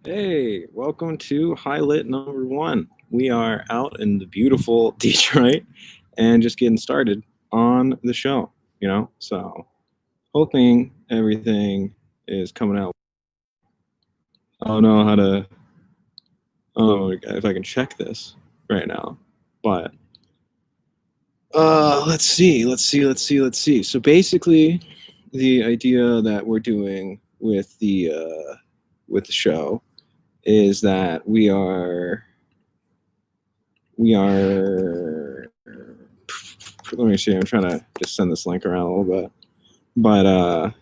Hey, welcome to Highlight number one. We are out in the beautiful Detroit and just getting started on the show, So hoping everything is coming out. I don't know how to, I don't know if I can check this right now, but let's see. So basically, the idea that we're doing with the show is that we are let me see, I'm trying to just send this link around a little bit, but I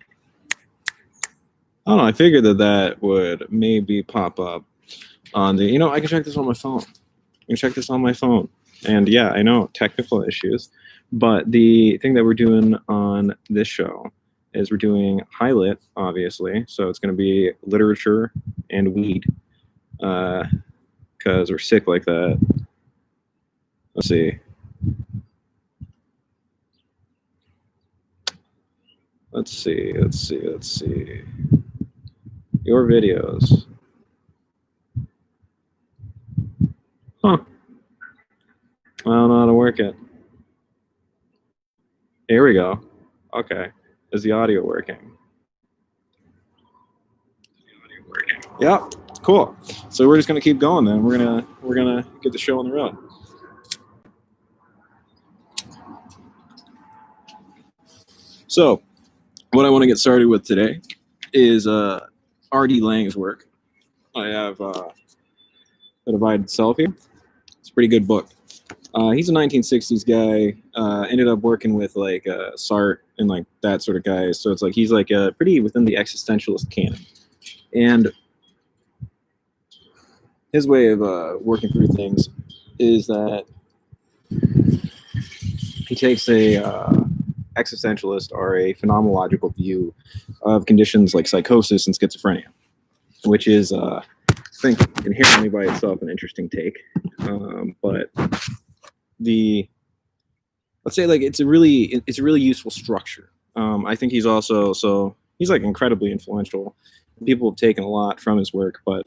don't know, I figured that would maybe pop up on the, I can check this on my phone. And yeah, I know, technical issues, but the thing that we're doing on this show is we're doing highlight, obviously, so it's going to be literature and weed, because we're sick like that. Let's see. Let's see. Your videos. Huh. I don't know how to work it. Here we go. Okay. Is the audio working? Yeah. Cool. So we're just gonna keep going then. We're gonna get the show on the road. So what I want to get started with today is R.D. Laing's work. I have The Divided Self here. It's a pretty good book. He's a 1960s guy. Ended up working with like Sartre and like that sort of guy. So it's like he's like pretty within the existentialist canon. And his way of working through things is that he takes a existentialist or a phenomenological view of conditions like psychosis and schizophrenia, which is, I think, inherently by itself an interesting take. But let's say like it's a really useful structure. I think he's like incredibly influential. People have taken a lot from his work, but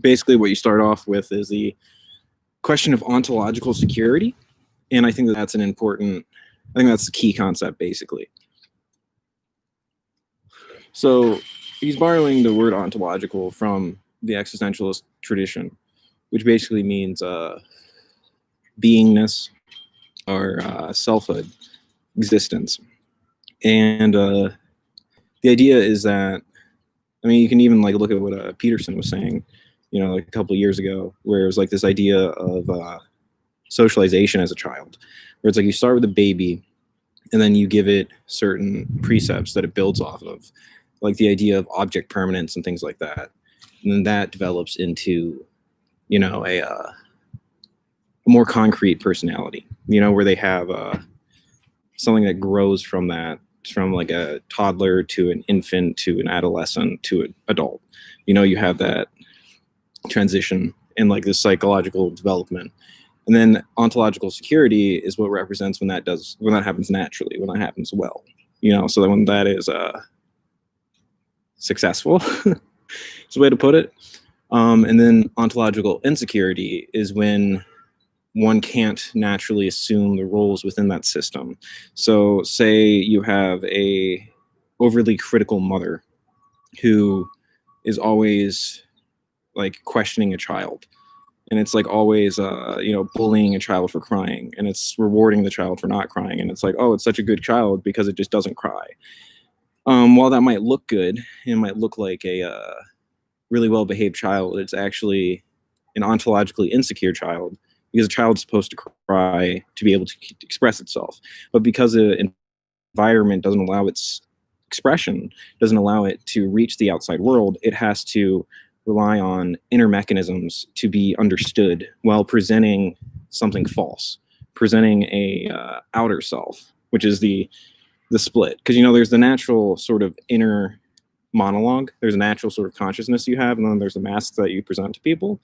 basically what you start off with is the question of ontological security, and I think that's the key concept basically. So he's borrowing the word ontological from the existentialist tradition, which basically means beingness or selfhood, existence. And the idea is that, I mean, you can even like look at what Peterson was saying, like a couple of years ago, where it was like this idea of socialization as a child, where it's like you start with a baby and then you give it certain precepts that it builds off of, like the idea of object permanence and things like that. And then that develops into, a more concrete personality, where they have something that grows from that, from like a toddler to an infant to an adolescent to an adult. You have that transition and like this psychological development. And then ontological security is what represents when that happens naturally, when that happens well, so that when that is successful, is the way to put it. And then ontological insecurity is when one can't naturally assume the roles within that system. So say you have a overly critical mother who is always like questioning a child, and it's like always bullying a child for crying, and it's rewarding the child for not crying, and it's like, oh, it's such a good child because it just doesn't cry. While that might look good, it might look like a really well-behaved child, it's actually an ontologically insecure child, because a child's supposed to cry to be able to express itself. But because the environment doesn't allow its expression, doesn't allow it to reach the outside world, it has to rely on inner mechanisms to be understood while presenting something false, presenting a outer self, which is the split. Because, there's the natural sort of inner monologue, there's a natural sort of consciousness you have, and then there's the mask that you present to people.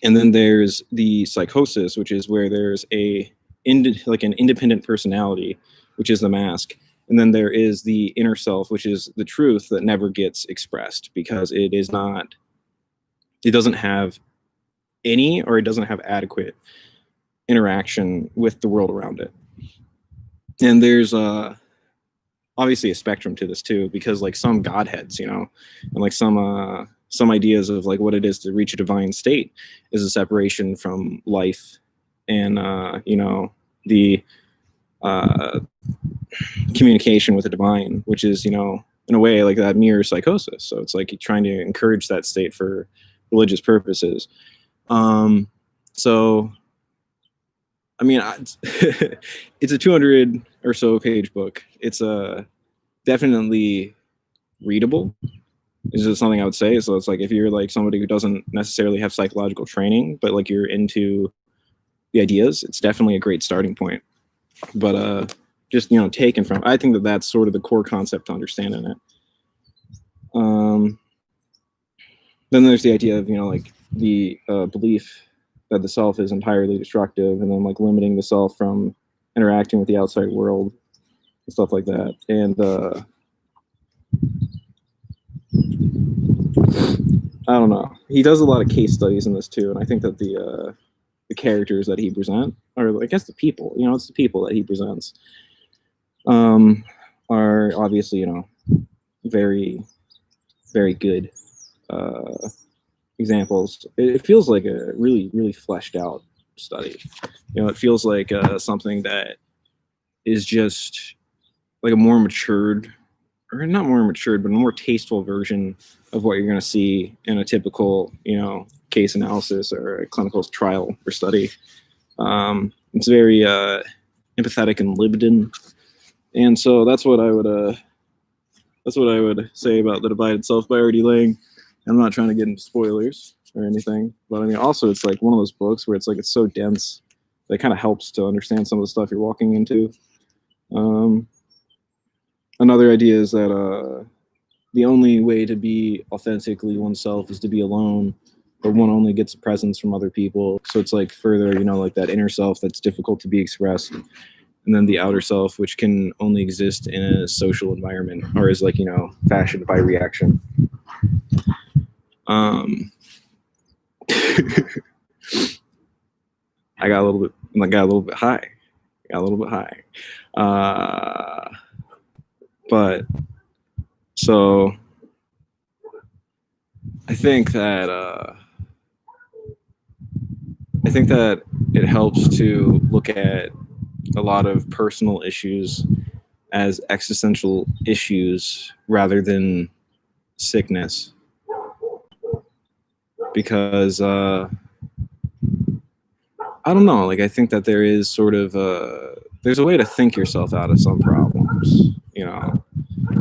And then there's the psychosis, which is where there's an independent personality, which is the mask. And then there is the inner self, which is the truth that never gets expressed because it is not it doesn't have any, or it doesn't have adequate interaction with the world around it. And there's obviously a spectrum to this too, because like some godheads, and like some ideas of like what it is to reach a divine state is a separation from life and the communication with the divine, which is in a way like that mirrors psychosis. So it's like trying to encourage that state for religious purposes. So I mean, it's a 200 or so page book. It's definitely readable. Is just something I would say. So it's like if you're like somebody who doesn't necessarily have psychological training, but like you're into the ideas, it's definitely a great starting point. But just taken from, I think that's sort of the core concept to understand in it. Then there's the idea of like the belief that the self is entirely destructive, and then like limiting the self from interacting with the outside world and stuff like that. And I don't know. He does a lot of case studies in this too, and I think that the characters that he presents, or I guess the people, it's the people that he presents, are obviously very, very good examples. It feels like a really, really fleshed out study. It feels like something that is just like a more matured, or not more matured, but a more tasteful version of what you're going to see in a typical, case analysis or a clinical trial or study. It's very empathetic and lived in, and so that's what I would say about the divided self by R.D. Laing. I'm not trying to get into spoilers or anything, but I mean, also it's like one of those books where it's like it's so dense that it kind of helps to understand some of the stuff you're walking into. Another idea is that the only way to be authentically oneself is to be alone, but one only gets a presence from other people. So it's like further, like that inner self that's difficult to be expressed, and then the outer self, which can only exist in a social environment, or is like fashioned by reaction. I got a little bit high. But so I think that it helps to look at a lot of personal issues as existential issues rather than sickness, because I don't know, like I think that there is sort of there's a way to think yourself out of some problems,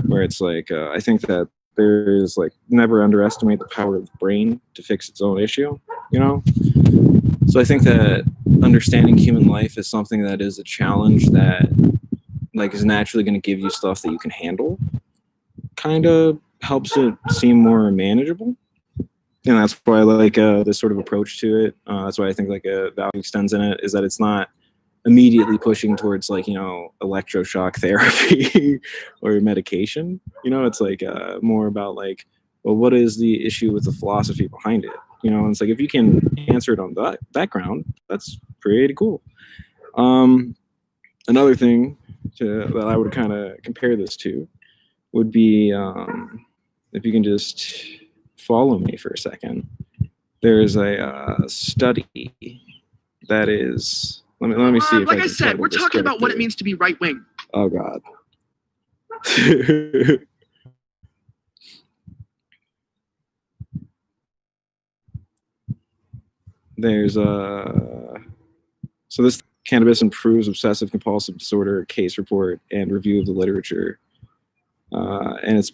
where it's like I think that there's like never underestimate the power of the brain to fix its own issue, So I think that understanding human life is something that is a challenge that like is naturally going to give you stuff that you can handle, kind of helps it seem more manageable. And that's why I like this sort of approach to it. That's why I think like value extends in it, is that it's not immediately pushing towards like electroshock therapy or medication. It's like more about like, well, what is the issue with the philosophy behind it? And it's like if you can answer it on that background, that's pretty cool. Another thing that I would kind of compare this to would be if you can just follow me for a second. There's a study that is. Let me see. If like I said, we're talking about what it means to be right wing. Oh God. There's so this cannabis improves obsessive compulsive disorder case report and review of the literature, and it's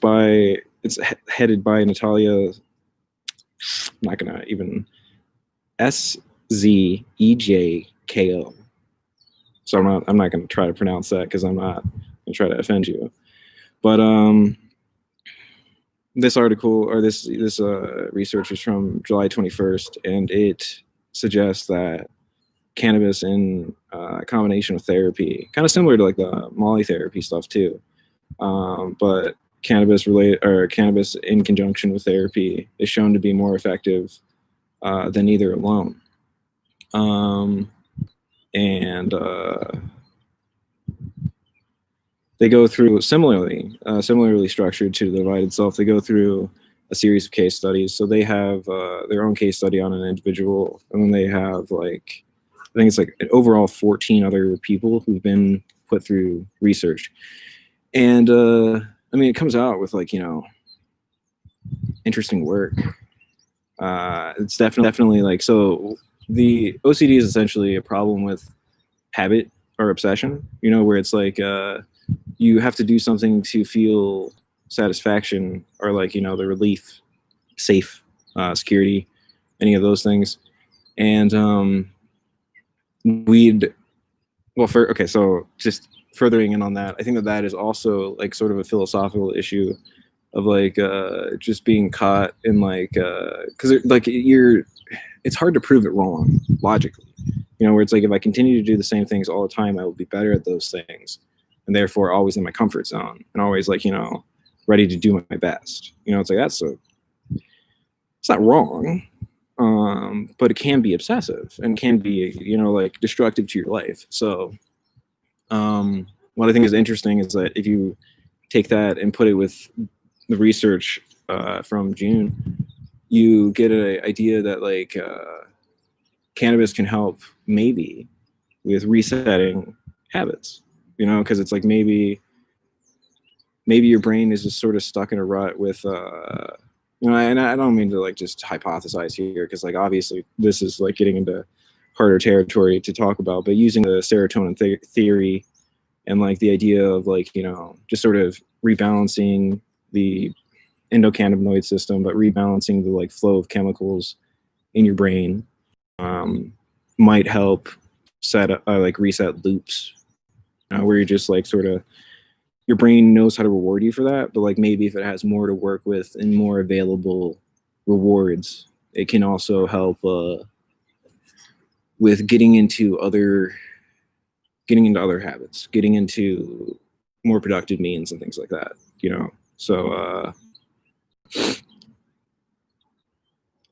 headed by Natalia. I'm not gonna even SZEJKO. So I'm not gonna try to pronounce that because I'm not gonna try to offend you. But this article or this research is from July 21st, and it suggests that cannabis in combination with therapy, kind of similar to like the Molly therapy stuff too, but cannabis in conjunction with therapy is shown to be more effective than either alone. And they go through similarly structured to the divided self. They go through a series of case studies. So they have their own case study on an individual, and then they have like, I think it's like an overall 14 other people who've been put through research. And I mean, it comes out with like, interesting work. It's definitely like, so the OCD is essentially a problem with habit or obsession, where it's like you have to do something to feel satisfaction or like, the relief, safe, security, any of those things. And okay, so just furthering in on that, I think that is also like sort of a philosophical issue of like just being caught in like because like it's hard to prove it wrong logically, where it's like if I continue to do the same things all the time, I will be better at those things, and therefore always in my comfort zone and always like ready to do my best. It's like it's not wrong, but it can be obsessive and can be like destructive to your life. So what I think is interesting is that if you take that and put it with the research from June, you get an idea that like cannabis can help maybe with resetting habits, because it's like maybe your brain is just sort of stuck in a rut with and I don't mean to like just hypothesize here, because like obviously this is like getting into harder territory to talk about, but using the serotonin theory and like the idea of like just sort of rebalancing the endocannabinoid system, but rebalancing the like flow of chemicals in your brain might help set like reset loops where you're just like sort of, your brain knows how to reward you for that, but like maybe if it has more to work with and more available rewards, it can also help with getting into other habits, getting into more productive means and things like that, so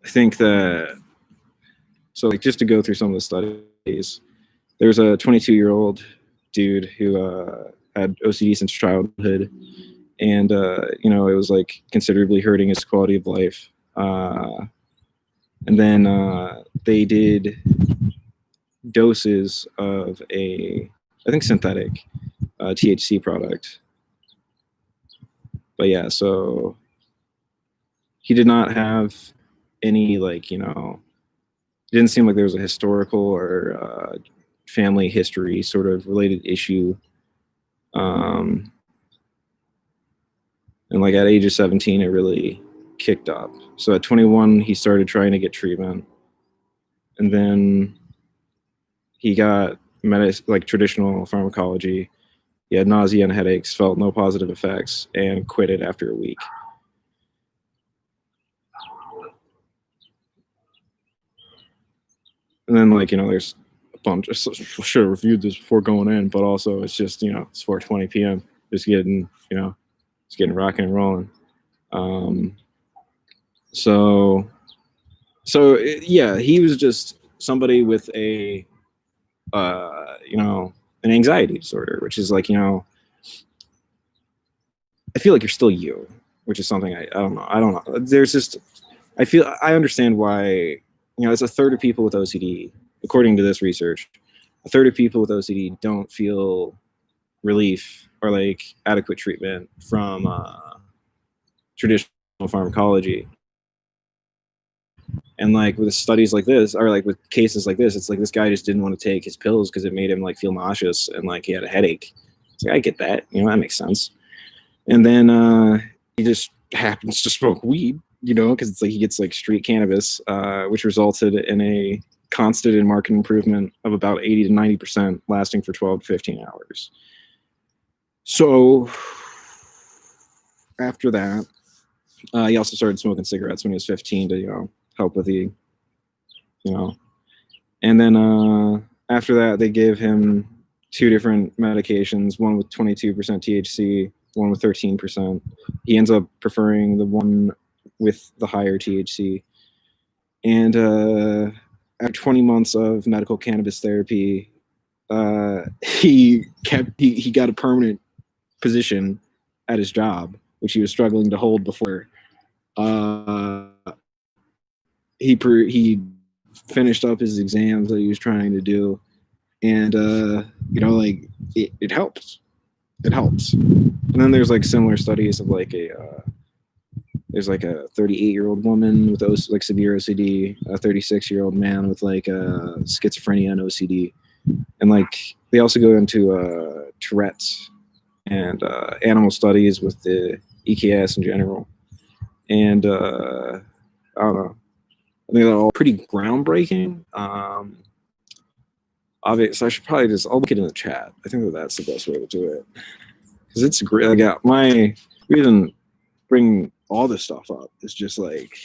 I think that, so like just to go through some of the studies, there's a 22-year-old dude who had OCD since childhood, and it was like considerably hurting his quality of life. And then they did doses of I think synthetic THC product. But yeah, so he did not have any like, it didn't seem like there was a historical or family history sort of related issue. And like at age of 17, it really kicked up. So at 21, he started trying to get treatment, and then he got like traditional pharmacology. He had nausea and headaches, felt no positive effects, and quit it after a week. And then like, there's a bunch, I should have reviewed this before going in, but also it's just, it's 4:20 p.m. Just getting, it's getting rocking and rolling. So yeah, he was just somebody with a, an anxiety disorder, which is like, I feel like you're still you, which is something I don't know. There's just, I understand why, it's a third of people with OCD, according to this research, a third of people with OCD don't feel relief or like adequate treatment from traditional pharmacology. And like with studies like this, or like with cases like this, it's like this guy just didn't want to take his pills because it made him like feel nauseous and like he had a headache. It's like, I get that, that makes sense. And then he just happens to smoke weed, because it's like he gets like street cannabis, which resulted in a constant and marked improvement of about 80 to 90%, lasting for 12 to 15 hours. So after that, he also started smoking cigarettes when he was 15 to, help with the, and then after that, they gave him 2 different medications, one with 22% THC, one with 13%. He ends up preferring the one with the higher THC. And after 20 months of medical cannabis therapy, he got a permanent position at his job, which he was struggling to hold before. Uh, he finished up his exams that he was trying to do, and like it helps. It helps. And then there's like similar studies of like there's like a 38-year-old woman with like severe OCD, a 36-year-old man with like schizophrenia and OCD, and like they also go into Tourette's and animal studies with the EKS in general. And I don't know. I think they're all pretty groundbreaking. Obviously, I should probably I'll link it in the chat. I think that's the best way to do it. Because it's great. Like, yeah, my reason bring all this stuff up is just like,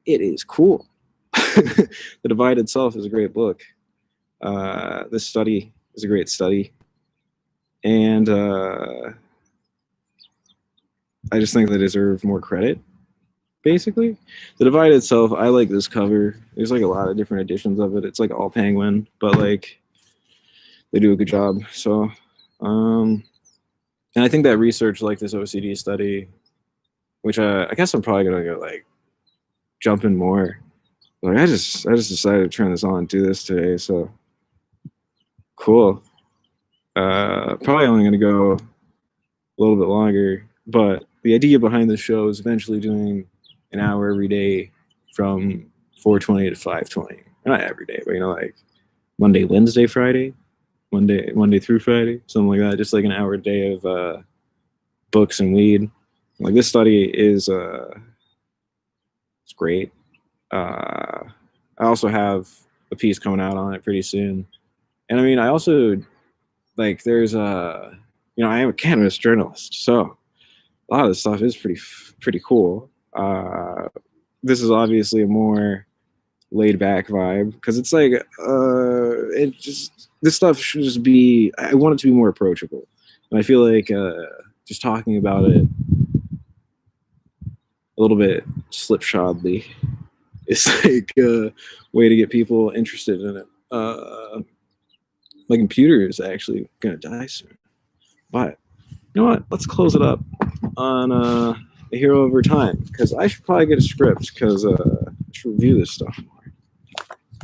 it is cool. The Divide itself is a great book. This study is a great study. And I just think they deserve more credit. Basically, the Divide itself, I like this cover. There's like a lot of different editions of it. It's like all penguin, but like they do a good job. So, and I think that research, like this OCD study, which I guess I'm probably gonna go like jump in more. Like I just decided to turn this on and do this today. So cool. Probably only gonna go a little bit longer, but the idea behind this show is eventually doing an hour every day from 4:20 to 5:20. Not every day, but like Monday, Wednesday, Friday, Monday through Friday, something like that. Just like an hour a day of books and weed. Like this study is it's great. I also have a piece coming out on it pretty soon, and I mean, I also like there's I am a cannabis journalist, so a lot of this stuff is pretty cool. This is obviously a more laid back vibe because it's like it just this stuff should just be. I want it to be more approachable, and I feel like just talking about it a little bit slipshodly is like a way to get people interested in it. My computer is actually gonna die soon, but you know what? Let's close it up on A Hero Over Time because I should probably get a script because I should review this stuff more,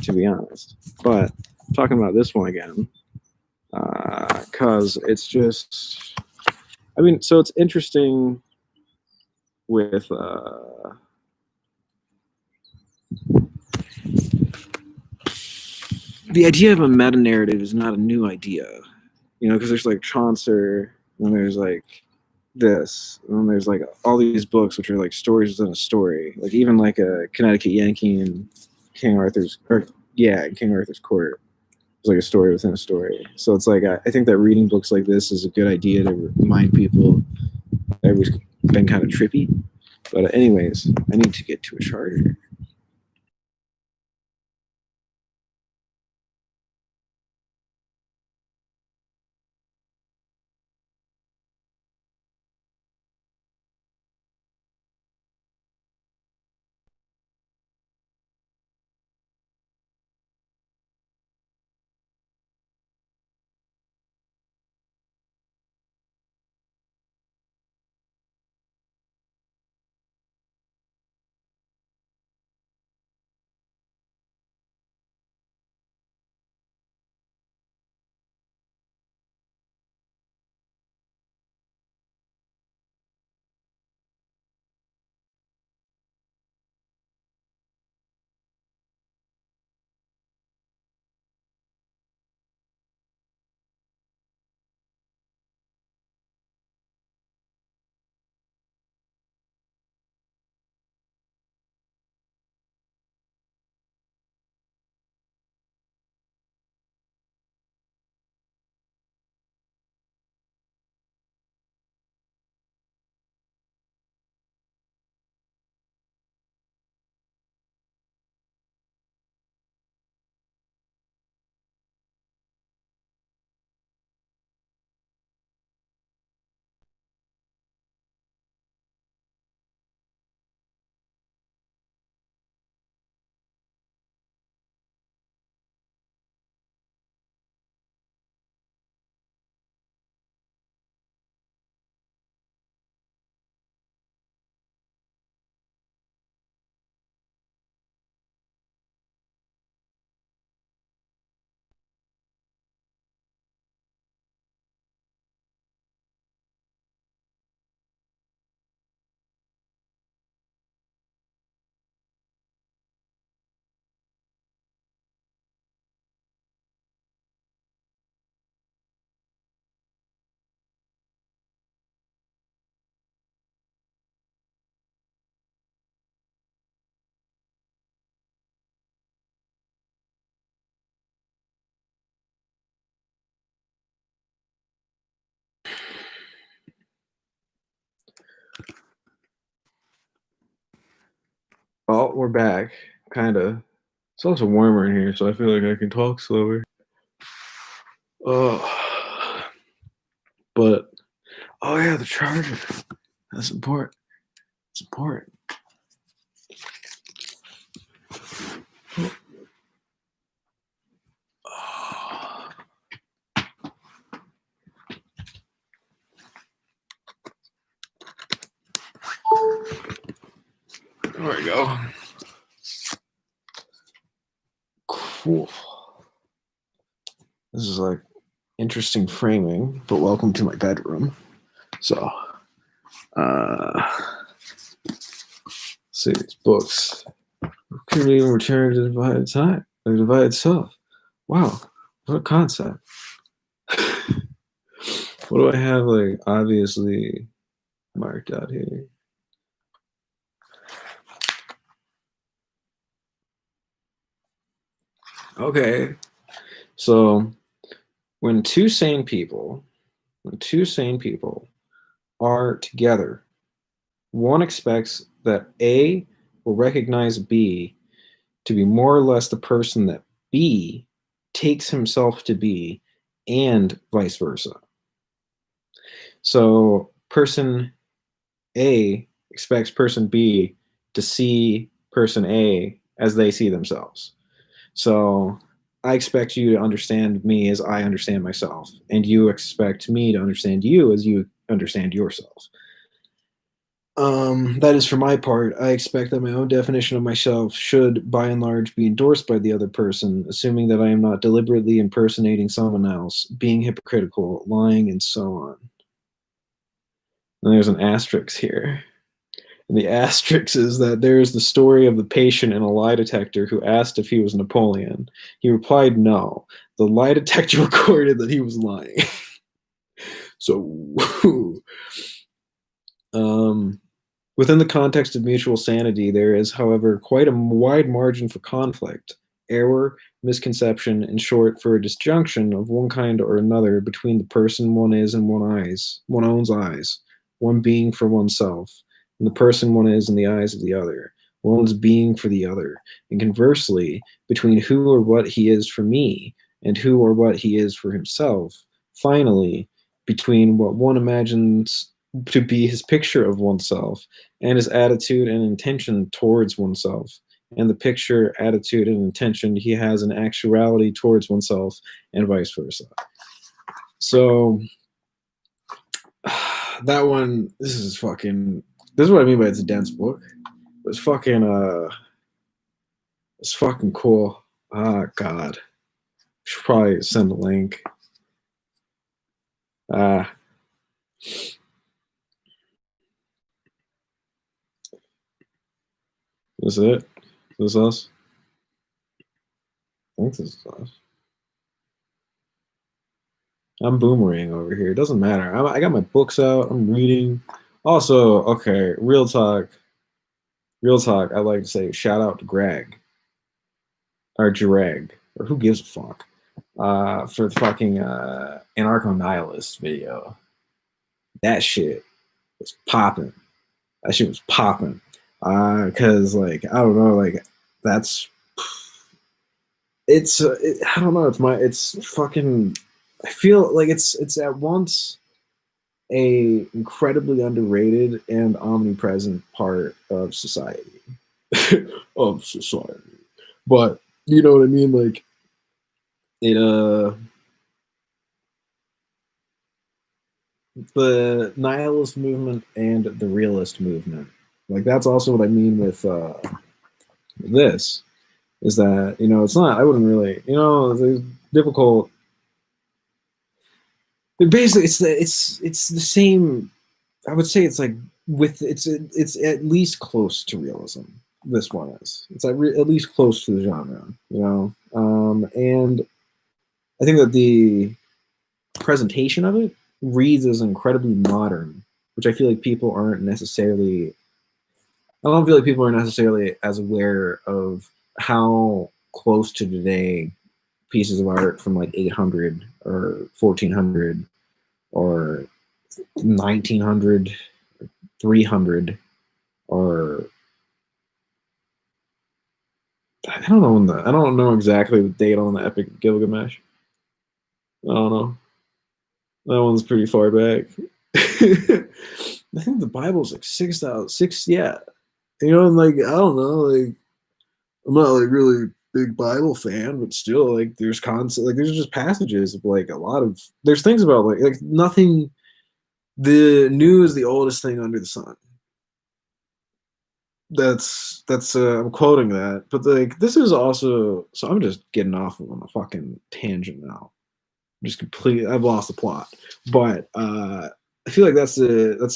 to be honest. But talking about this one again because it's just, I mean, so it's interesting with the idea of a meta narrative is not a new idea, because there's like Chaucer, and there's like this, and then there's like all these books which are like stories within a story, like even like a Connecticut Yankee and King Arthur's, or yeah, King Arthur's Court. It's like a story within a story. So it's like I think that reading books like this is a good idea to remind people that everybody's been kind of trippy. But anyways, I need to get to a charger. we're back, kind of. It's also warmer in here, so I feel like I can talk slower. But, oh yeah, the charger. That's important. It's important. There we go. Cool. This is like interesting framing, but welcome to my bedroom. So, see these books. Couldn't even return to the divided time, the divided self. Wow, what a concept. What do I have like obviously marked out here? Okay, so when two sane people are together, one expects that A will recognize B to be more or less the person that B takes himself to be, and vice versa. So person A expects person B to see person A as they see themselves. So I expect you to understand me as I understand myself, and you expect me to understand you as you understand yourself. That is for my part. I expect that my own definition of myself should, by and large, be endorsed by the other person, assuming that I am not deliberately impersonating someone else, being hypocritical, lying, and so on. And there's an asterisk here. And the asterisk is that there is the story of the patient in a lie detector who asked if he was Napoleon. He replied no. The lie detector recorded that he was lying. So, within the context of mutual sanity, there is, however, quite a wide margin for conflict, error, misconception, in short, for a disjunction of one kind or another between the person one is and one owns eyes, one being for oneself, and the person one is in the eyes of the other, one's being for the other, and conversely, between who or what he is for me, and who or what he is for himself, finally, between what one imagines to be his picture of oneself and his attitude and intention towards oneself, and the picture, attitude, and intention he has in actuality towards oneself, and vice versa. So that one, this is what I mean by it's a dense book. It's fucking cool. Ah, God. Should probably send a link. Is this it? Is this us? I think this is us. I'm boomerang over here. It doesn't matter. I got my books out. I'm reading. Also, okay, real talk. I'd like to say shout out to Greg. Or Jareg. Or who gives a fuck. For the fucking anarcho-nihilist video. That shit was popping. That shit was popping. Cause like, I don't know, like that's, I don't know, it's fucking, I feel like it's at once a incredibly underrated and omnipresent part of society. But you know what I mean? Like it the nihilist movement and the realist movement. Like that's also what I mean with this is that, you know, it's not, I wouldn't really, you know, it's difficult. Basically, it's the same. I would say it's like it's at least close to realism. This one is. It's at least close to the genre, you know. And I think that the presentation of it reads as incredibly modern, which I feel like people aren't necessarily. I don't feel like people are necessarily as aware of how close to today pieces of art from like 800 or 1400 or 1900, 300, or I don't know exactly the date on the Epic of Gilgamesh. I don't know. That one's pretty far back. I think the Bible's like 6,006. Yeah, and like I don't know, like I'm not like really big Bible fan, but still like there's there's just passages of like there's things about like nothing. The new is the oldest thing under the sun. That's I'm quoting that, but like this is also so I'm just getting off on a fucking tangent now. Just completely I've lost the plot, but I feel like that's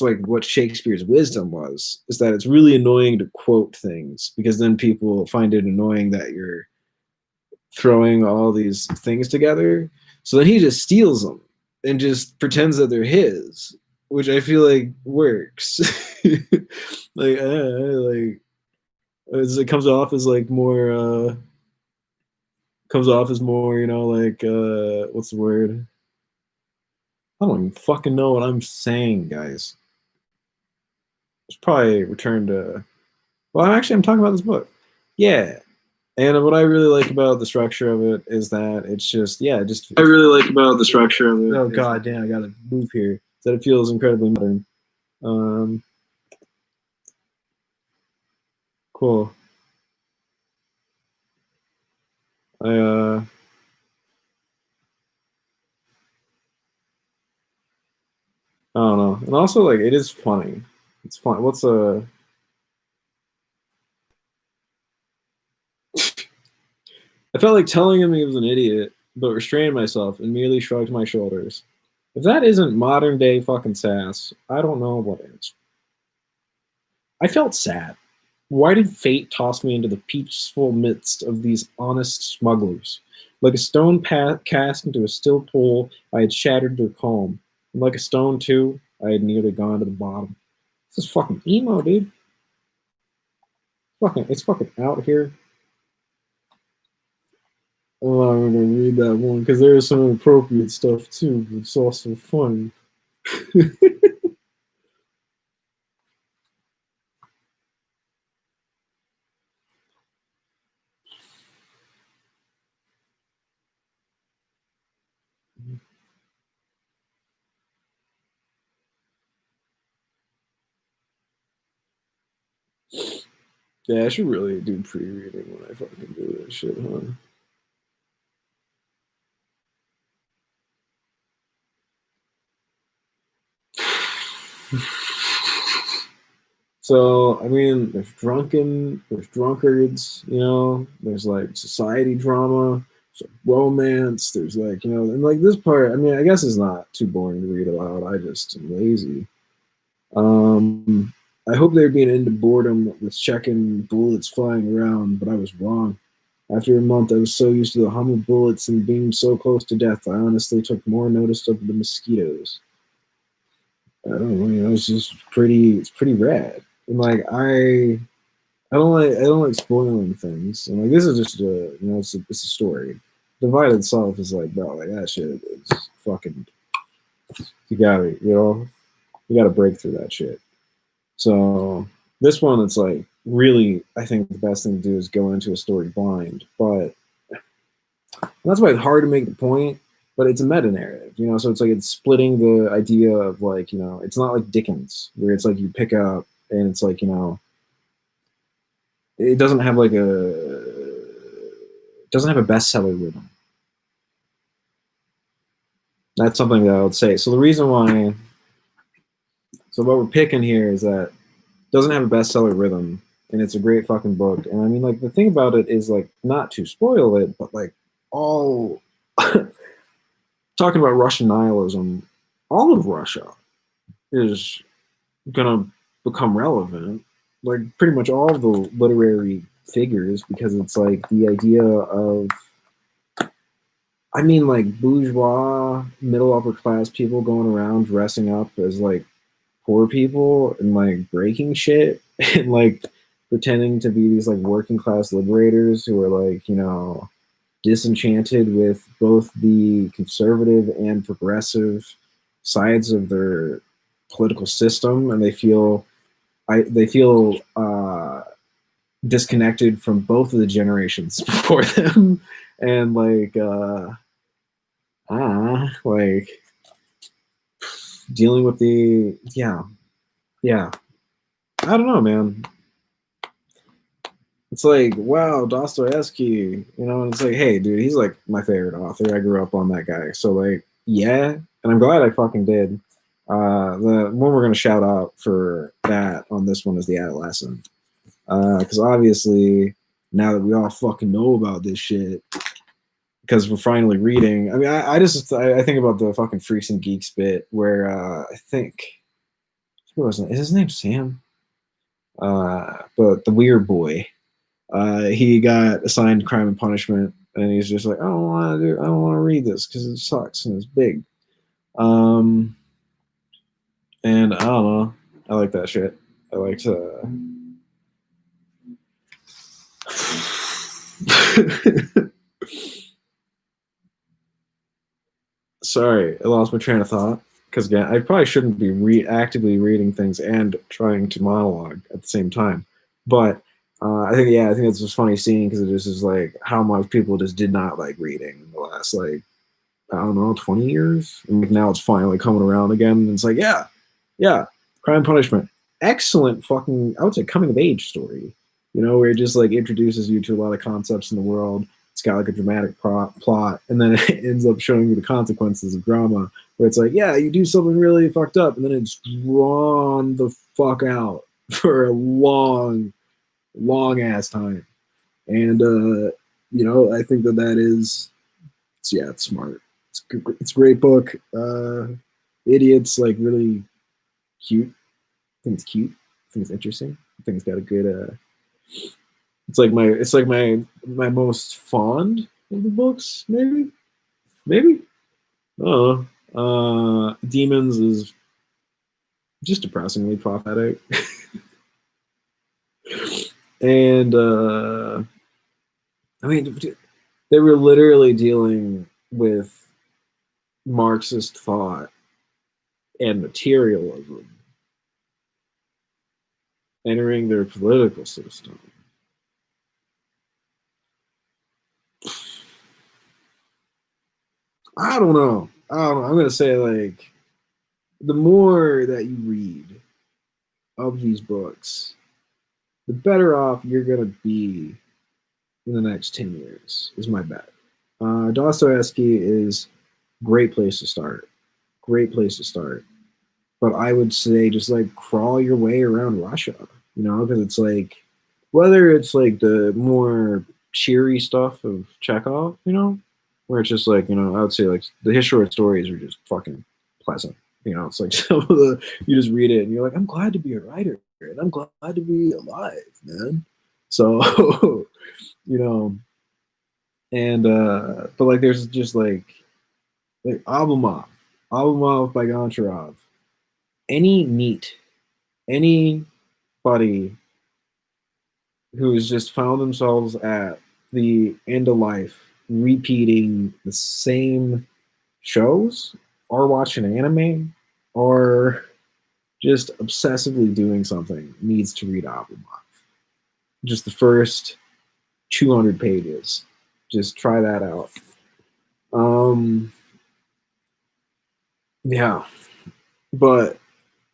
like what Shakespeare's wisdom was, is that it's really annoying to quote things because then people find it annoying that you're throwing all these things together. So then he just steals them and just pretends that they're his, which I feel like works. Like it comes off as like more like what's the word? I don't even fucking know what I'm saying, guys. It's probably return to well, I'm talking about this book. Yeah. And what I really like about the structure of it is that it's just I really like about the structure of it. Oh god damn, I gotta move here. That it feels incredibly modern. Cool. I don't know. And also like it is funny. It's fun. What's a I felt like telling him he was an idiot, but restrained myself and merely shrugged my shoulders. If that isn't modern day fucking sass, I don't know what is. I felt sad. Why did fate toss me into the peaceful midst of these honest smugglers? Like a stone cast into a still pool, I had shattered their calm. And like a stone, too, I had nearly gone to the bottom. This is fucking emo, dude. It's fucking out here. Oh, I'm gonna read that one because there's some inappropriate stuff too, but it's also fun. Yeah, I should really do pre-reading when I fucking do this shit, huh? So, I mean, there's drunkards, there's like society drama, there's like romance, there's like, and like this part, I mean, I guess it's not too boring to read aloud. I just am lazy. I hope there'd be an end to boredom with checking bullets flying around, but I was wrong. After a month, I was so used to the hum of bullets and being so close to death, I honestly took more notice of the mosquitoes. I don't know, it's pretty rad. And like I don't like spoiling things. And like this is just it's a story. The Divide itself is like, bro, like that shit is fucking you gotta break through that shit. So this one, it's like really, I think the best thing to do is go into a story blind, but that's why it's hard to make the point. But it's a meta narrative, so it's like it's splitting the idea of like, it's not like Dickens where it's like you pick up and it's like, it doesn't have like a bestseller rhythm. That's something that I would say. So the reason why, so what we're picking here is that it doesn't have a bestseller rhythm, and it's a great fucking book. And I mean, like the thing about it is like not to spoil it, but like all talking about Russian nihilism, all of Russia is gonna become relevant. Like pretty much all of the literary figures, because it's like the idea of, I mean, like bourgeois, middle upper class people going around dressing up as like poor people and like breaking shit and like pretending to be these like working class liberators who are like, disenchanted with both the conservative and progressive sides of their political system, and they feel disconnected from both of the generations before them, and like like dealing with the yeah. I don't know, man. It's like, wow, Dostoevsky, you know, and it's like, hey, dude, he's like my favorite author. I grew up on that guy. So like, yeah, and I'm glad I fucking did. The one we're gonna shout out for that on this one is The Adolescent. Because obviously now that we all fucking know about this shit, because we're finally reading. I mean, I think about the fucking Freaks and Geeks bit where I think who was it? Is his name Sam? But the weird boy, he got assigned Crime and Punishment, and he's just like, I don't want to read this because it sucks and it's big. And I don't know, I like that shit. I like to. Sorry, I lost my train of thought. Because again, I probably shouldn't be actively reading things and trying to monologue at the same time. But I think it's just funny seeing because it just is like how much people just did not like reading in the last like I don't know 20 years, and like, now it's finally coming around again. And it's like yeah, Crime and Punishment, excellent fucking I would say coming of age story. You know, where it just like introduces you to a lot of concepts in the world. It's got like a dramatic plot, and then it ends up showing you the consequences of drama. Where it's like, yeah, you do something really fucked up, and then it's drawn the fuck out for a long, long ass time. And you know, I think that is, it's smart. It's a great book. Idiot's like really cute. I think it's cute. I think it's interesting. I think it's got a good. It's like my most fond of the books, maybe. Oh, Demons is just depressingly prophetic, and I mean, they were literally dealing with Marxist thought and materialism entering their political system. I don't know. I'm gonna say like the more that you read of these books, the better off you're gonna be in the next 10 years. Is my bet. Dostoevsky is great place to start. Great place to start. But I would say just like crawl your way around Russia, you know, because it's like whether it's like the more cheery stuff of Chekhov, you know, where it's just like, you know, I would say like his short stories are just fucking pleasant. You know, it's like some of the you just read it and you're like, I'm glad to be a writer and I'm glad to be alive, man. So, you know, and but like there's just like Oblomov by Goncharov. Anybody who's just found themselves at the end of life repeating the same shows or watching anime or just obsessively doing something needs to read Oblomov. Just the first 200 pages. Just try that out. Yeah, but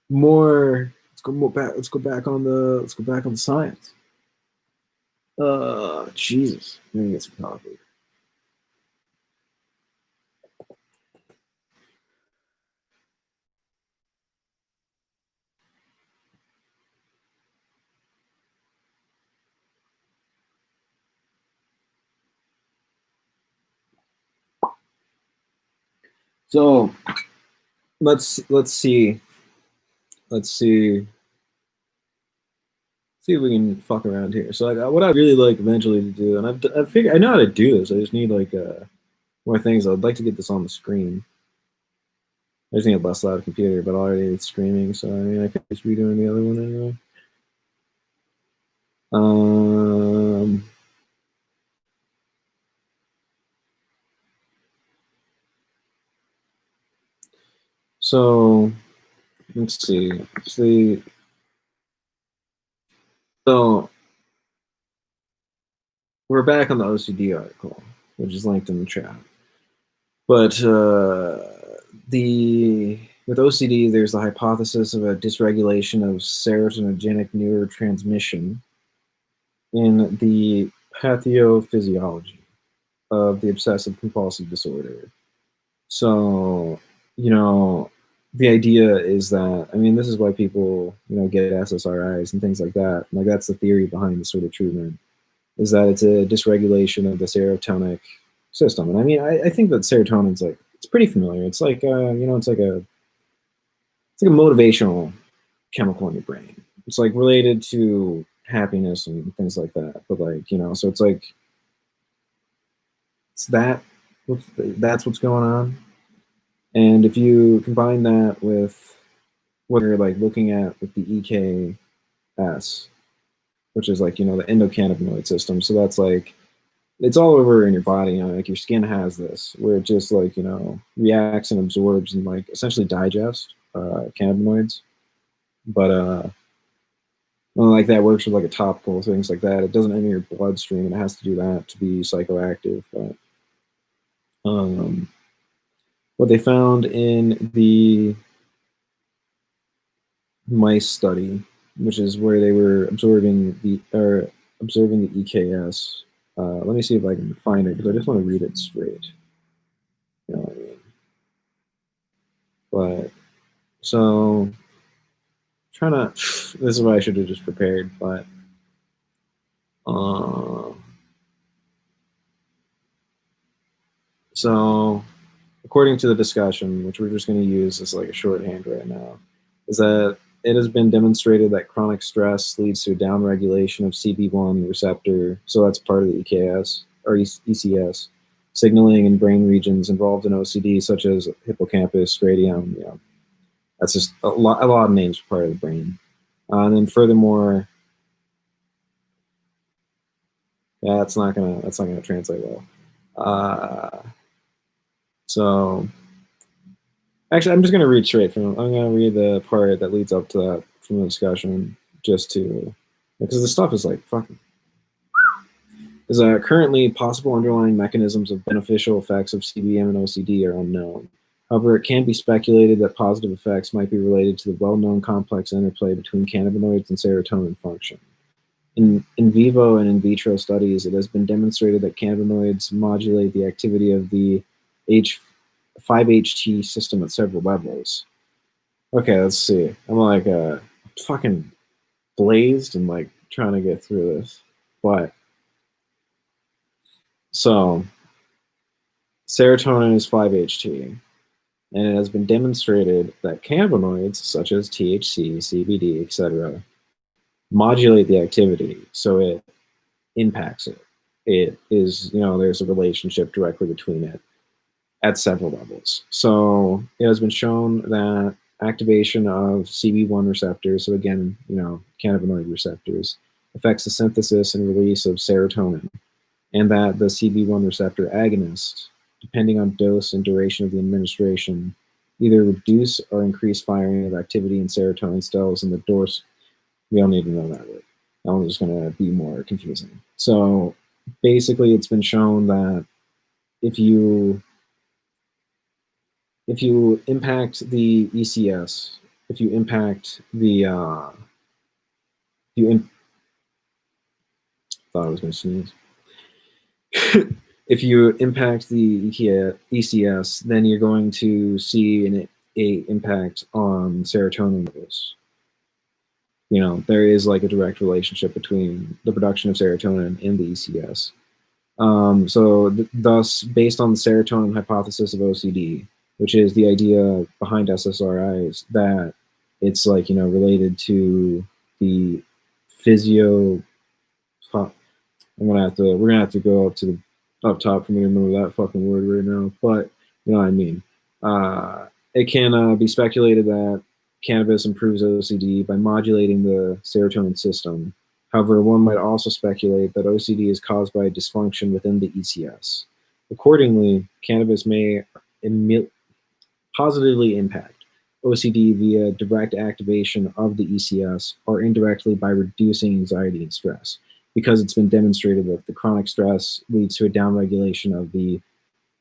more. Let's go back on the science. Jesus. Let me get some coffee. So let's see. See if we can fuck around here. So like, what I really like eventually to do, and I figure I know how to do this. I just need like more things. I'd like to get this on the screen. I just need a less loud computer, but already it's streaming, so I mean I could just be doing the other one anyway. So let's see. So we're back on the OCD article, which is linked in the chat. But with OCD, there's the hypothesis of a dysregulation of serotoninergic neurotransmission in the pathophysiology of the obsessive compulsive disorder. So, the idea is that, this is why people, get SSRIs and things like that. Like, that's the theory behind this sort of treatment, is that it's a dysregulation of the serotonic system. And I think that serotonin's it's pretty familiar. It's like, it's like a motivational chemical in your brain. It's like related to happiness and things like that. But so it's like, that's what's going on. And if you combine that with what you're looking at with the EKS, which is the endocannabinoid system. So that's it's all over in your body. Your skin has this where it just reacts and absorbs and essentially digests cannabinoids. But that works with a topical, things like that. It doesn't enter your bloodstream, and it has to do that to be psychoactive. But what they found in the mice study, which is where they were observing the EKS. Let me see if I can find it, because I just want to read it straight. You know what I mean? But so this is what I should have just prepared, but so according to the discussion, which we're just going to use as a shorthand right now, is that it has been demonstrated that chronic stress leads to a downregulation of CB1 receptor, so that's part of the EKS or ECS, signaling in brain regions involved in OCD, such as hippocampus, striatum. That's just a lot of names for part of the brain. And then furthermore, that's not gonna translate well. So actually, I'm just going to read straight from. I'm going to read the part that leads up to that from the discussion, just to, because the stuff is fucking. Is currently possible underlying mechanisms of beneficial effects of CBM and OCD are unknown. However, it can be speculated that positive effects might be related to the well-known complex interplay between cannabinoids and serotonin function. In vivo and in vitro studies, it has been demonstrated that cannabinoids modulate the activity of the 5-HT system at several levels. Okay, let's see. I'm fucking blazed and trying to get through this. But so serotonin is 5-HT, and it has been demonstrated that cannabinoids such as THC, CBD, etc., modulate the activity, so it impacts it. It is, there's a relationship directly between it at several levels. So it has been shown that activation of CB1 receptors, so again, cannabinoid receptors, affects the synthesis and release of serotonin, and that the CB1 receptor agonist, depending on dose and duration of the administration, either reduce or increase firing of activity in serotonin cells in the dorsal. We don't need to know that word. That one's just going to be more confusing. So basically, it's been shown that if you impact the ECS, if you impact the thought I was going to sneeze. If you impact the ECS, then you're going to see an impact on serotonin levels. There is a direct relationship between the production of serotonin and the ECS. Thus, based on the serotonin hypothesis of OCD, which is the idea behind SSRIs, that it's related to the physio. We're gonna have to go up top for me to remember that fucking word right now. But you know what I mean. It can be speculated that cannabis improves OCD by modulating the serotonin system. However, one might also speculate that OCD is caused by a dysfunction within the ECS. Accordingly, cannabis may positively impact OCD via direct activation of the ECS or indirectly by reducing anxiety and stress. because it's been demonstrated that the chronic stress leads to a downregulation of the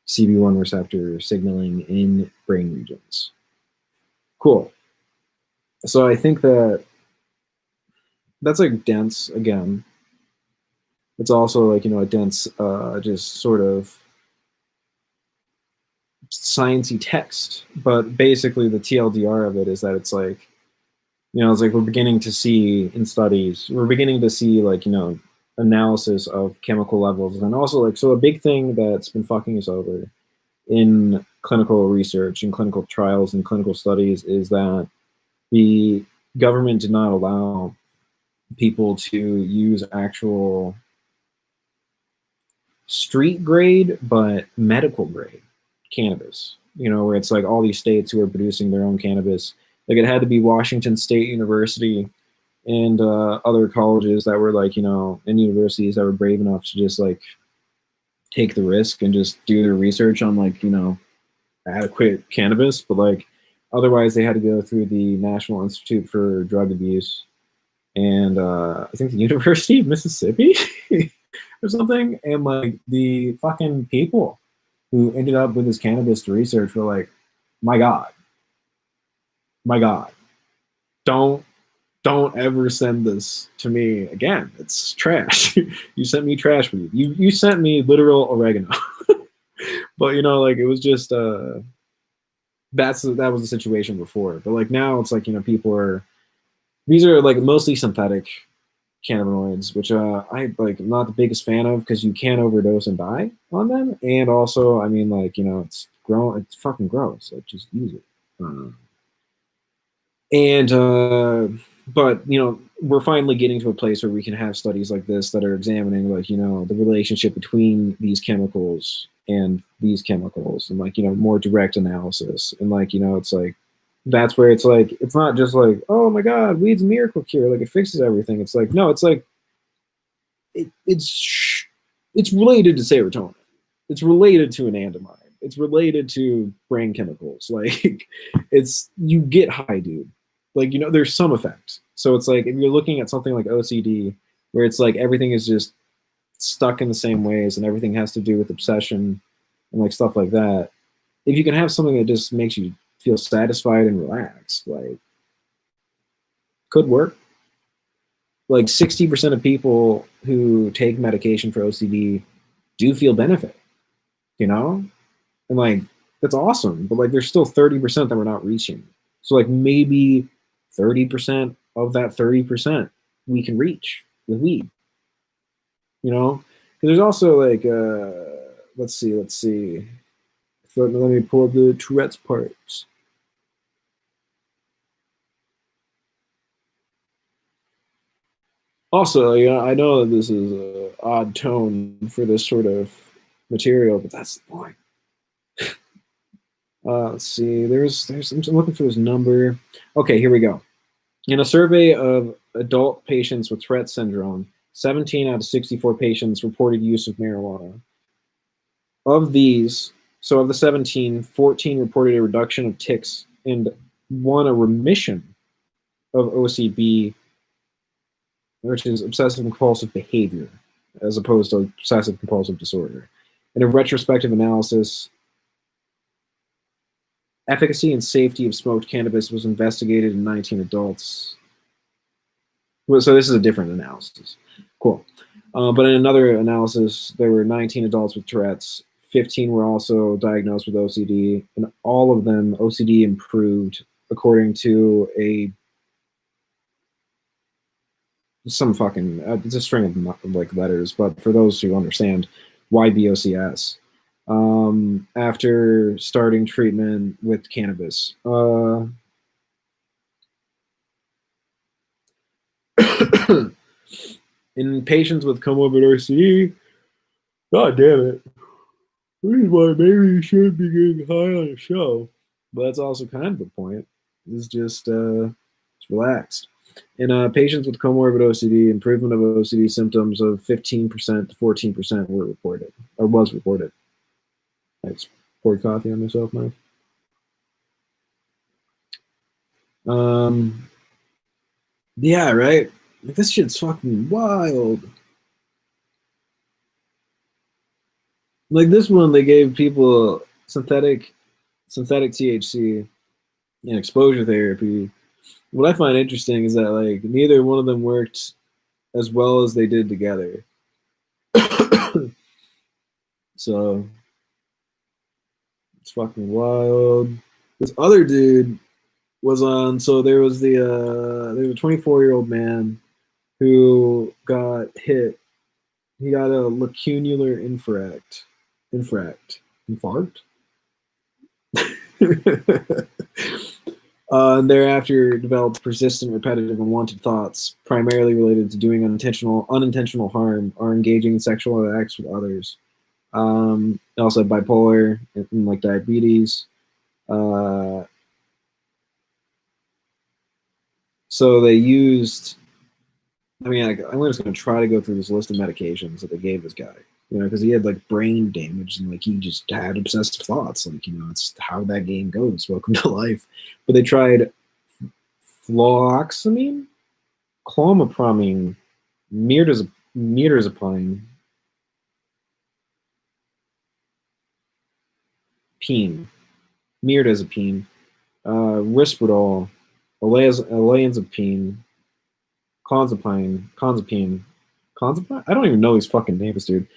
CB1 receptor signaling in brain regions. Cool. So I think that's like dense again. It's also like, a dense, just sort of sciencey text. But basically the TLDR of it is that it's like, it's like we're beginning to see in studies, we're beginning to see like, analysis of chemical levels. And also like, so a big thing that's been fucking us over in clinical research and clinical trials and clinical studies is that the government did not allow people to use actual street grade but medical grade cannabis, where it's like all these states who are producing their own cannabis. Like it had to be Washington State University and other colleges that were like, and universities that were brave enough to just like take the risk and just do their research on like, adequate cannabis. But like otherwise they had to go through the National Institute for Drug Abuse and I think the University of Mississippi or something. And like the fucking people who ended up with this cannabis to research were like, my God, don't ever send this to me again. It's trash. You sent me trash food. You sent me literal oregano. But like it was just that was the situation before. But like now it's like these are like mostly synthetic cannabinoids, which I like I'm not the biggest fan of because you can overdose and die on them. And also, I mean, like it's fucking gross. Like just use it. But we're finally getting to a place where we can have studies like this that are examining like the relationship between these chemicals and these chemicals, and like more direct analysis, and like it's like that's where it's like it's not just like, oh my God, weed's a miracle cure, like it fixes everything. It's like no, it's like it's related to serotonin, it's related to anandamide, it's related to brain chemicals. Like it's you get high, dude. Like there's some effect. So it's like if you're looking at something like OCD, where it's like everything is just stuck in the same ways and everything has to do with obsession and like stuff like that. If you can have something that just makes you feel satisfied and relaxed, like could work. Like 60% of people who take medication for OCD do feel benefit, and like that's awesome. But like there's still 30% that we're not reaching. So like maybe 30% of that 30% we can reach with weed. Because there's also like let's see. Let me pull up the Tourette's parts. Also, I know that this is an odd tone for this sort of material, but that's the point. Let's see. I'm looking for this number. Okay, here we go. In a survey of adult patients with Tourette syndrome, 17 out of 64 patients reported use of marijuana. Of these, so of the 17, 14 reported a reduction of tics and one a remission of OCB, which is obsessive compulsive behavior, as opposed to obsessive compulsive disorder. In a retrospective analysis, efficacy and safety of smoked cannabis was investigated in 19 adults. Well, so this is a different analysis. Cool. But in another analysis, there were 19 adults with Tourette's. 15 were also diagnosed with OCD, and all of them, OCD improved according to some fucking, it's a string of like letters, but for those who understand, YBOCS. After starting treatment with cannabis. In patients with comorbid OCD, God damn it. This is why maybe you should be getting high on a show. But that's also kind of the point. It's just it's relaxed. In patients with comorbid OCD, improvement of OCD symptoms of 15% to 14% were reported, or was reported. I just poured coffee on myself now. Yeah, right? Like, this shit's fucking wild. like this one, they gave people synthetic THC and exposure therapy. What I find interesting is that like neither one of them worked as well as they did together. So it's fucking wild. This other dude was on. So there was a 24-year-old man who got hit. He got a lacunar infarct. And thereafter developed persistent, repetitive, and wanted thoughts, primarily related to doing unintentional harm or engaging in sexual acts with others. Also had bipolar and like diabetes. So they used. I mean, I'm just going to try to go through this list of medications that they gave this guy. You know, because he had like brain damage and like he just had obsessive thoughts. Like, you know, it's how that game goes. Welcome to life. But they tried fluoxamine, clomipramine, mirtazapine, mirtazapine, Risperdal, olanzapine, Conzapine. I don't even know these fucking names, dude.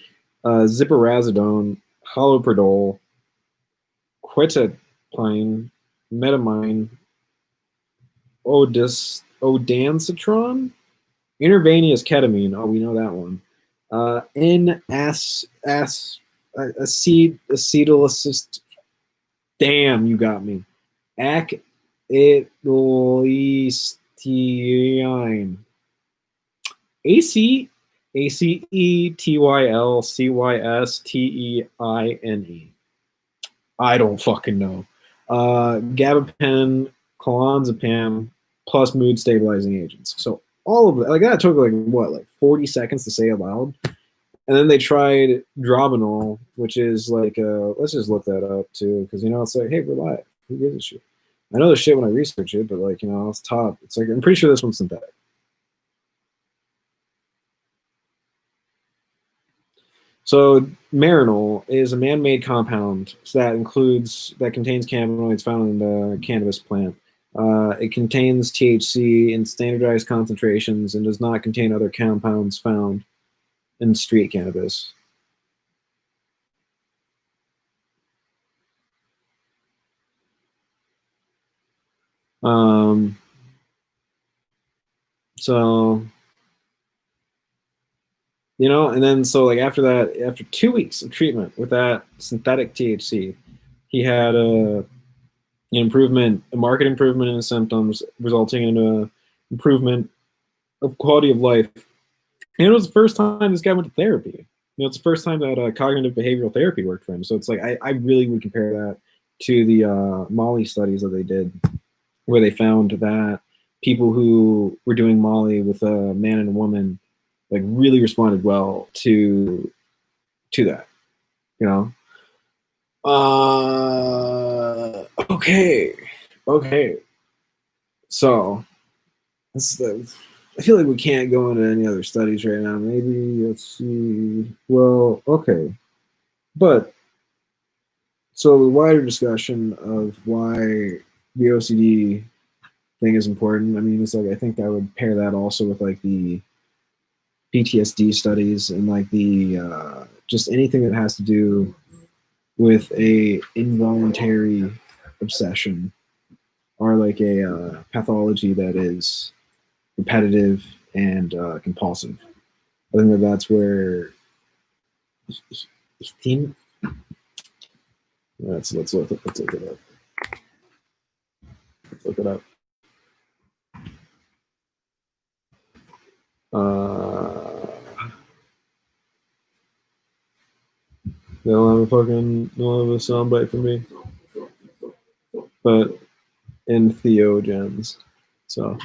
Ziparazidone, haloperidol, quetiapine, metamine, odancitron, intravenous ketamine. Oh, we know that one. Acetylcyst. Damn, you got me. Acetylcysteine. ACETYLCYSTEINE. I don't fucking know. Gabapentin, clonazepam, plus mood stabilizing agents. So all of that, like that took like 40 seconds to say aloud. And then they tried Dronabinol, which is like, let's just look that up too, because, you know, it's like, hey, relax. Who gives a shit? I know the shit when I research it, but like, you know, it's top. It's like, I'm pretty sure this one's synthetic. So Marinol is a man-made compound that contains cannabinoids found in the cannabis plant. It contains THC in standardized concentrations and does not contain other compounds found in street cannabis. So, you know, and then so like after that, after 2 weeks of treatment with that synthetic THC, he had a marked improvement in his symptoms, resulting in a improvement of quality of life. And it was the first time this guy went to therapy. You know, it's the first time that cognitive behavioral therapy worked for him. So it's like I really would compare that to the Molly studies that they did, where they found that people who were doing Molly with a man and a woman like really responded well to that, you know. Okay. So I feel like we can't go into any other studies right now. Maybe let's see. Well, okay, but so the wider discussion of why the OCD thing is important. I mean, it's like I think I would pair that also with like the PTSD studies and like the just anything that has to do with a involuntary obsession or like a pathology that is repetitive and compulsive. I think that's where let's look it up. Look it up. They don't have a soundbite for me, but entheogens. So I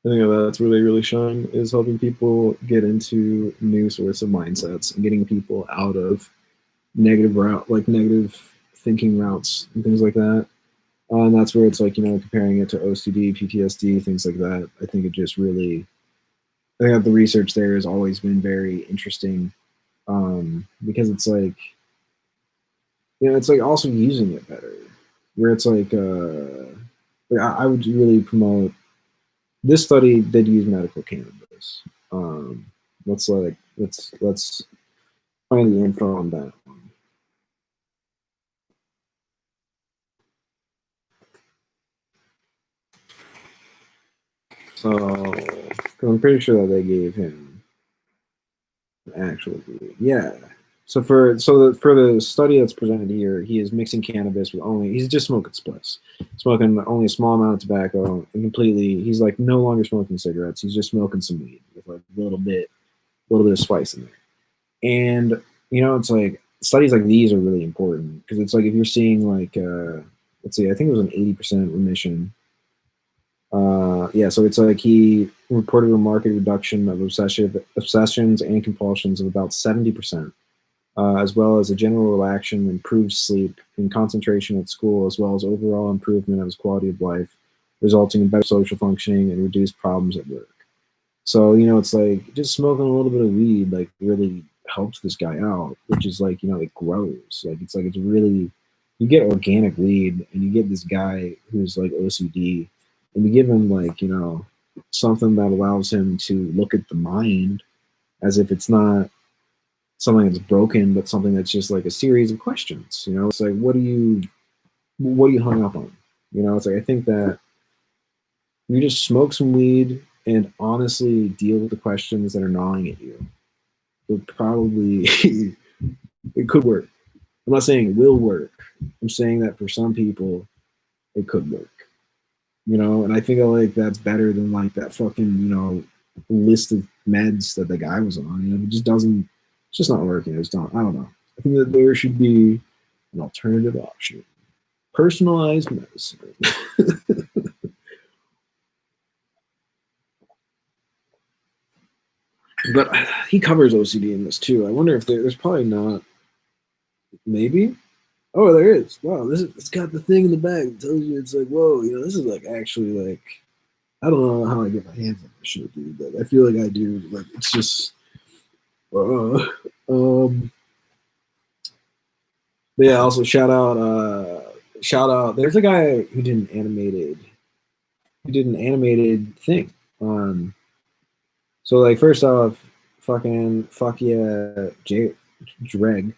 think that's where they really shine, is helping people get into new sorts of mindsets and getting people out of negative thinking routes and things like that. And that's where it's like, you know, comparing it to OCD, PTSD, things like that. I think that the research there has always been very interesting because it's like, it's like also using it better, where it's like I would really promote. This study did use medical cannabis. Let's find the info on that one. So, because I'm pretty sure that they gave him actual weed. Yeah. So for the study that's presented here, he is mixing cannabis with he's just smoking spliffs, smoking only a small amount of tobacco, and completely he's like no longer smoking cigarettes. He's just smoking some weed with like a little bit of spice in there. And it's like studies like these are really important because it's like if you're seeing like let's see, I think it was an 80% remission. So it's like he reported a marked reduction of obsessions and compulsions of about 70%. As well as a general relaxation, improved sleep, and concentration at school, as well as overall improvement of his quality of life, resulting in better social functioning and reduced problems at work. So, it's like just smoking a little bit of weed, like really helps this guy out, which is like, it grows. Like, it's really, you get organic weed and you get this guy who's like OCD and you give him like, something that allows him to look at the mind as if it's not something that's broken, but something that's just like a series of questions. It's like, what are you hung up on? It's like I think that you just smoke some weed and honestly deal with the questions that are gnawing at you. It probably it could work. I'm not saying it will work. I'm saying that for some people, it could work. And I think like that's better than like that fucking list of meds that the guy was on. It just doesn't. It's just not working. I don't know. I think that there should be an alternative option. Personalized medicine. But he covers OCD in this too. I wonder if there's probably not. Maybe. Oh, there is. Wow, it's got the thing in the back that tells you it's like, whoa, this is like actually like, I don't know how I get my hands on this shit, dude, but I feel like I do. Like, it's just, but yeah, also shout out. There's a guy who did an animated thing. So like first off, fuck yeah, Dreg,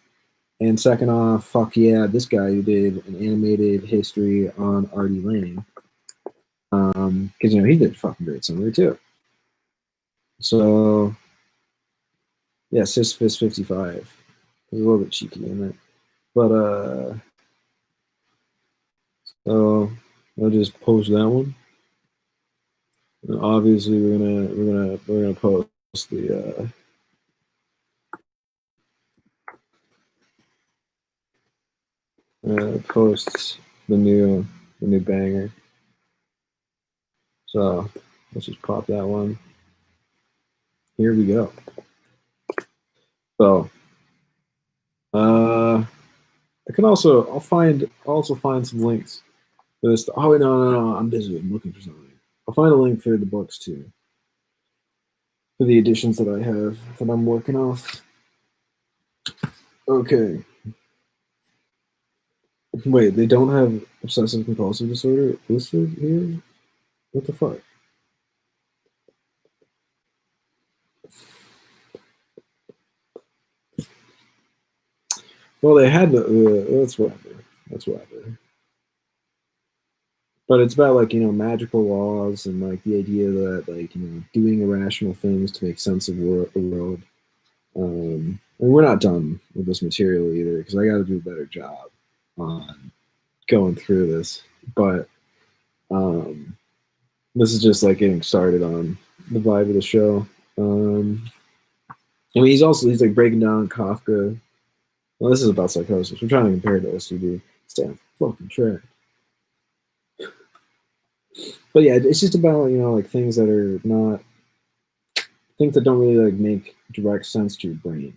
and second off, fuck yeah, this guy who did an animated history on Artie Lang. Because he did fucking great summary too. So yeah, Sisyphus 55. There's a little bit cheeky in it. But so I'll just post that one. And obviously we're gonna post the post the new banger. So let's just pop that one. Here we go. So I can I'll find some links for this. Oh wait, no, I'm busy. I'm looking for something. I'll find a link for the books too. For the editions that I have that I'm working off. Okay. Wait, they don't have obsessive compulsive disorder listed here? What the fuck? Well, they had that's whatever. That's whatever. But it's about like magical laws and like the idea that like doing irrational things to make sense of the world. And we're not done with this material either because I got to do a better job on going through this. But this is just like getting started on the vibe of the show. I mean, he's like breaking down Kafka. Well, this is about psychosis. We're trying to compare it to OCD. Stay on fucking track. But yeah, it's just about like things that are not things that don't really like make direct sense to your brain.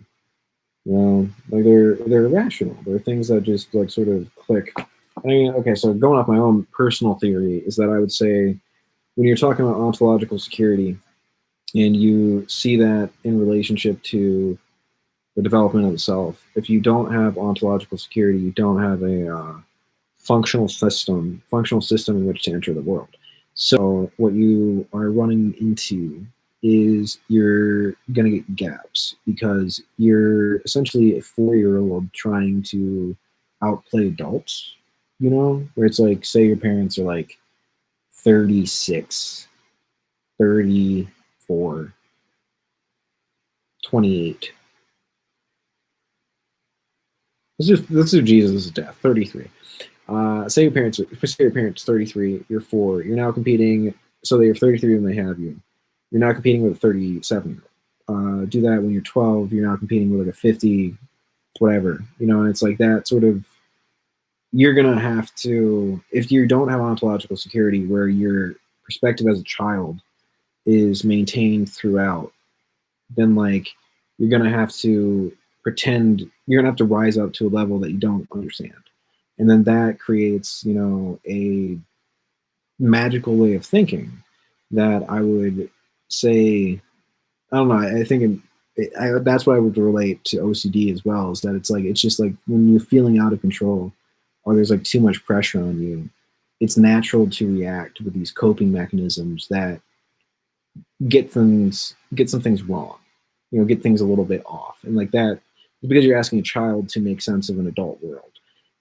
Like they're irrational. They're things that just like sort of click. I mean, okay, so going off my own personal theory is that I would say when you're talking about ontological security and you see that in relationship to the development of the self. If you don't have ontological security, you don't have a functional system in which to enter the world. So what you are running into is you're going to get gaps because you're essentially a 4-year-old trying to outplay adults, you know, where it's like, say your parents are like 36, 34, 28. Let's do Jesus' death, 33. Say your parents 33, you're 4, you're now competing, so they're 33 when they have you. You're now competing with a 37-year-old. Do that when you're 12, you're now competing with like a 50, whatever, you know, and it's like that sort of, you're going to have to, if you don't have ontological security where your perspective as a child is maintained throughout, then like you're going to have to pretend, you're going to have to rise up to a level that you don't understand. And then that creates, you know, a magical way of thinking that I would say, I don't know, I think that's what I would relate to OCD as well, is that it's like, it's just like when you're feeling out of control or there's like too much pressure on you, it's natural to react with these coping mechanisms that get some things wrong, you know, get things a little bit off. And like that, because you're asking a child to make sense of an adult world.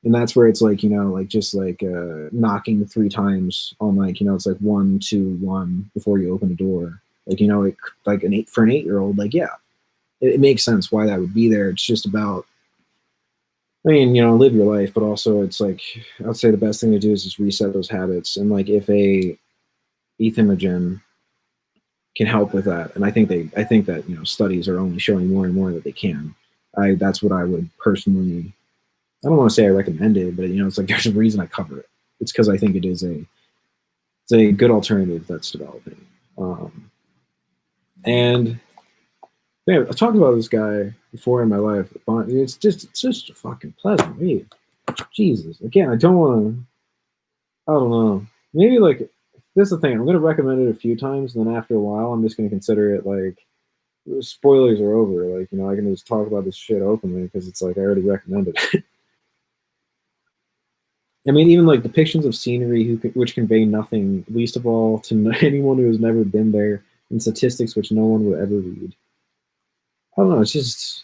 And that's where it's like, you know, like just like knocking 3 times on like, you know, it's like 1, 2, 1 before you open a door. Like, you know, it, like for an 8-year-old, like, yeah, it makes sense why that would be there. It's just about, I mean, you know, live your life, but also it's like, I'd say the best thing to do is just reset those habits. And like if a Ethimogen can help with that, and I think that, you know, studies are only showing more and more that they can. That's what I would personally, I don't want to say I recommend it, but you know, it's like there's a reason I cover it. It's because I think it's a good alternative that's developing. And man, I talked about this guy before in my life. It's just a fucking pleasant read. Jesus, again, I don't know. Maybe like this is the thing. I'm gonna recommend it a few times, and then after a while, I'm just gonna consider it like spoilers are over. Like, you know, I can just talk about this shit openly because it's like I already recommended it. I mean, even like depictions of scenery which convey nothing, least of all to anyone who has never been there, and statistics which no one would ever read. I don't know. It's just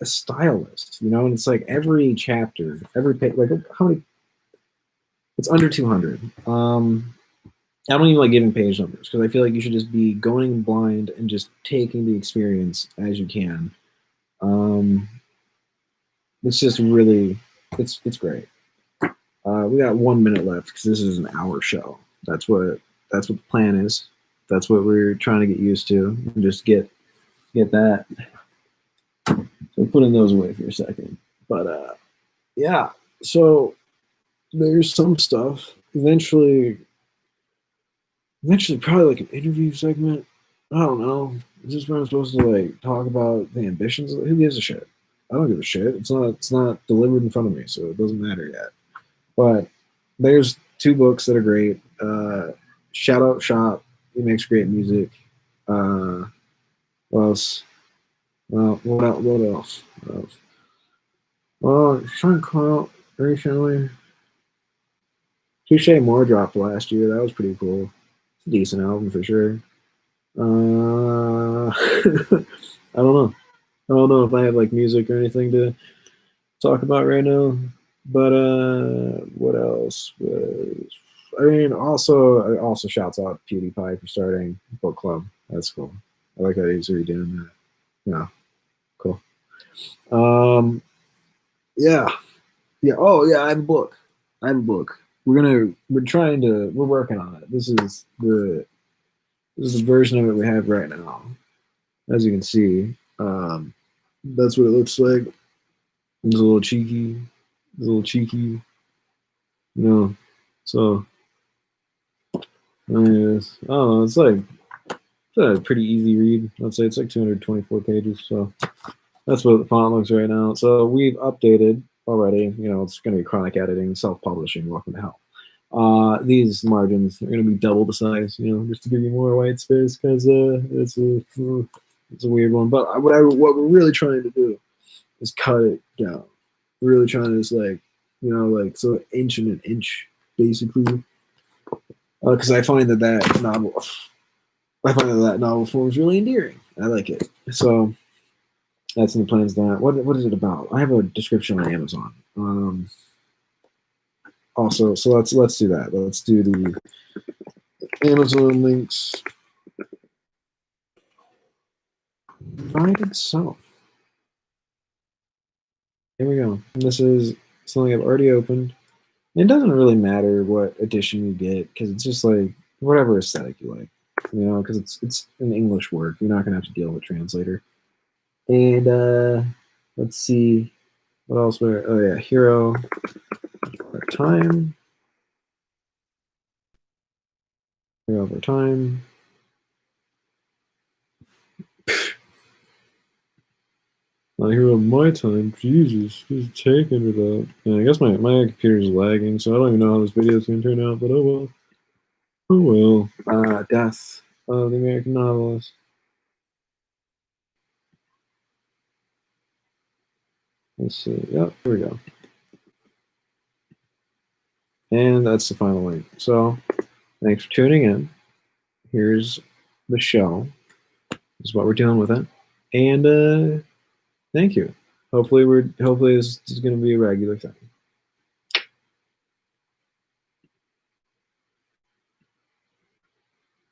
a stylist, you know. And it's like every chapter, every page, like how many? It's under 200. I don't even like giving page numbers because I feel like you should just be going blind and just taking the experience as you can. It's just really, it's great. We got 1 minute left because this is an hour show. That's what the plan is. That's what we're trying to get used to, and just get that. So putting those away for a second. But yeah, so there's some stuff. Eventually probably like an interview segment. I don't know. Is this where I'm supposed to like talk about the ambitions? Who gives a shit? I don't give a shit. It's not delivered in front of me, so it doesn't matter yet. But there's 2 books that are great. Shout Out Shop. He makes great music. What else? Well, what else? Well, trying to come out recently. Touche More dropped last year. That was pretty cool. It's a decent album for sure. I don't know if I have like music or anything to talk about right now. But what else was? I mean, also shouts out PewDiePie for starting book club. That's cool. I like how he's redoing that. Yeah, cool. Yeah. Oh yeah, I have a book. We're working on it. This is the version of it we have right now. As you can see, that's what it looks like. It's a little cheeky, you know. So, anyways, I don't know. It's a pretty easy read. I'd say it's like 224 pages. So that's what the font looks right now. So we've updated already. You know, it's going to be chronic editing, self-publishing. Welcome to hell. These margins are going to be double the size. You know, just to give you more white space because it's It's a weird one, but what we're really trying to do is cut it down. We're really trying to just like, like so inch and an inch, basically. Because I find that novel form is really endearing. I like it. So that's in the plans. That what is it about? I have a description on Amazon. Also, so let's do that. Let's do the Amazon links. Find itself. Here we go. And this is something I've already opened. It doesn't really matter what edition you get because it's just like whatever aesthetic you like, because it's an English work. You're not gonna have to deal with a translator. And let's see what else. Oh yeah, Hero Over Time. Hero Over Time. My Hero of My Time. Jesus, who's taking it up? Yeah, I guess my computer's lagging, so I don't even know how this video is gonna turn out. But oh well. Oh well. Death of the American Novelist. Let's see. Yep, here we go. And that's the final link. So, thanks for tuning in. Here's the show. This is what we're dealing with it. And thank you. Hopefully this is going to be a regular thing.